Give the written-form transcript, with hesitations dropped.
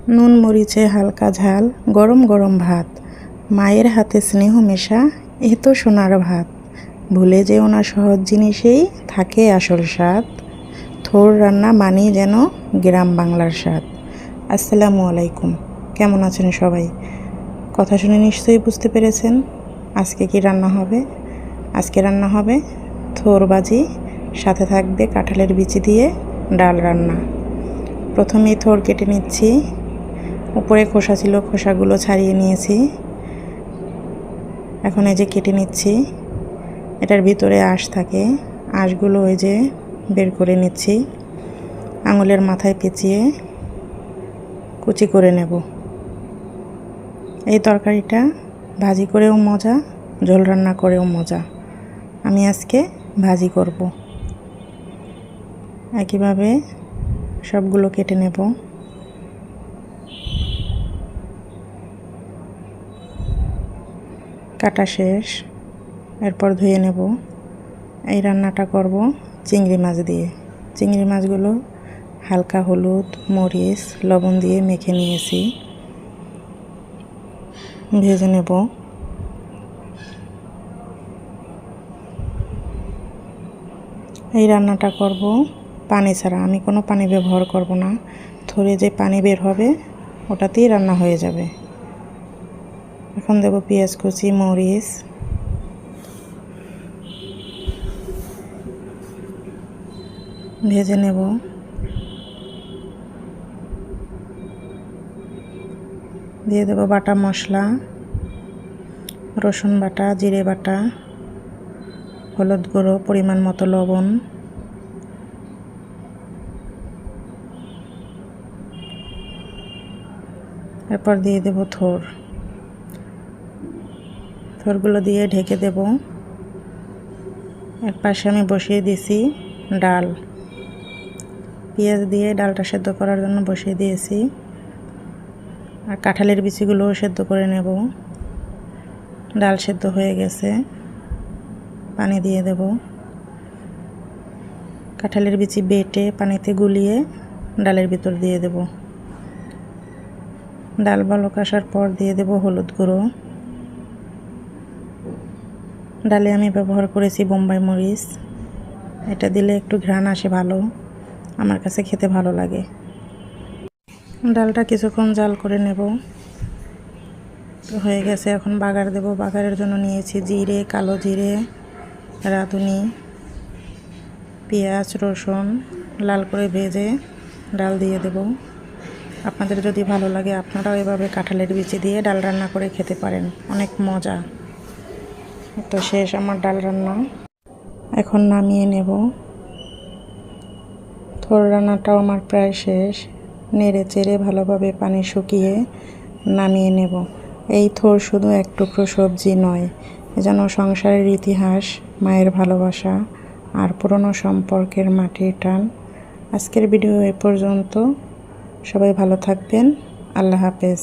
নুন মরিচে হালকা ঝাল, গরম গরম ভাত, মায়ের হাতে স্নেহ মেশা, এ তো সোনার ভাত। ভুলে যেও না সহজ জিনিসেই থাকে আসল স্বাদ। থোর রান্না মানেই যেন গ্রাম বাংলার স্বাদ। আসসালামু আলাইকুম, কেমন আছেন সবাই? কথা শুনে নিশ্চয়ই বুঝতে পেরেছেন আজকে কি রান্না হবে। আজকে রান্না হবে থোর ভাজি, সাথে থাকবে কাঁঠালের বিচি দিয়ে ডাল রান্না। প্রথমেই থোর কেটে নিচ্ছি। উপরে খোসা ছিল, খোসাগুলো ছাড়িয়ে নিয়েছি। এখন এই যে কেটে নিচ্ছি। এটার ভিতরে আঁশ থাকে, আঁশগুলো ওই যে বের করে নিচ্ছি। আঙুলের মাথায় পেঁচিয়ে কুচি করে নেব। এই তরকারিটা ভাজি করেও মজা, ঝোল রান্না করেও মজা। আমি আজকে ভাজি করব। একইভাবে সবগুলো কেটে নেব। কাটা শেষ, এরপর ধুয়ে নেব। এই রান্নাটা করব চিংড়ি মাছ দিয়ে। চিংড়ি মাছগুলো হালকা হলুদ, মরিচ, লবণ দিয়ে মেখে নিয়েছি, ভেজে নেব। এই রান্নাটা করব পানি ছাড়া, আমি কোনো পানি ব্যবহার করব না। থরে যে পানি বের হবে ওটাতেই রান্না হয়ে যাবে। এখন দেব পেঁয়াজ কুচি, মরিচ, ভেজে নেব। দিয়ে দেব বাটা মশলা, রসুন বাটা, জিরে বাটা, হলুদ গুঁড়ো, পরিমাণ মতো লবণ, এরপর দিয়ে দেব থোরগুলো দিয়ে ঢেকে দেব। এক পাশে আমি বসিয়ে দিয়েছি ডাল, পেঁয়াজ দিয়ে ডালটা সেদ্ধ করার জন্য বসিয়ে দিয়েছি। আর কাঁঠালের বিচিগুলোও সেদ্ধ করে নেব। ডাল সেদ্ধ হয়ে গেছে, পানি দিয়ে দেব। কাঁঠালের বিচি বেটে পানিতে গুলিয়ে ডালের ভিতর দিয়ে দেব। ডাল বলক আসার পর দিয়ে দেব হলুদ গুঁড়ো। ডালে আমি ব্যবহার করেছি বোম্বাই মরিচ, এটা দিলে একটু ঘ্রাণ আসে ভালো, আমার কাছে খেতে ভালো লাগে। ডালটা কিছুক্ষণ জাল করে নেব। হয়ে গেছে, এখন বাগার দেব। বাগারের জন্য নিয়েছি জিরে, কালো জিরে, রাঁধুনি, পেঁয়াজ, রসুন লাল করে ভেজে ডাল দিয়ে দেব। আপনাদের যদি ভালো লাগে আপনারাও এভাবে কাঁঠালের বিচি দিয়ে ডাল রান্না করে খেতে পারেন, অনেক মজা। তো শেষ আমার ডাল রান্না, এখন নামিয়ে নেব। থোর রান্নাটাও আমার প্রায় শেষ। নেড়ে চেড়ে ভালোভাবে পানি শুকিয়ে নামিয়ে নেব। এই থোর শুধু এক টুকরো সবজি নয়, যেন সংসারের ইতিহাস, মায়ের ভালোবাসা আর পুরনো সম্পর্কের মাটির টান। আজকের ভিডিও এ পর্যন্ত। সবাই ভালো থাকবেন। আল্লাহ হাফেজ।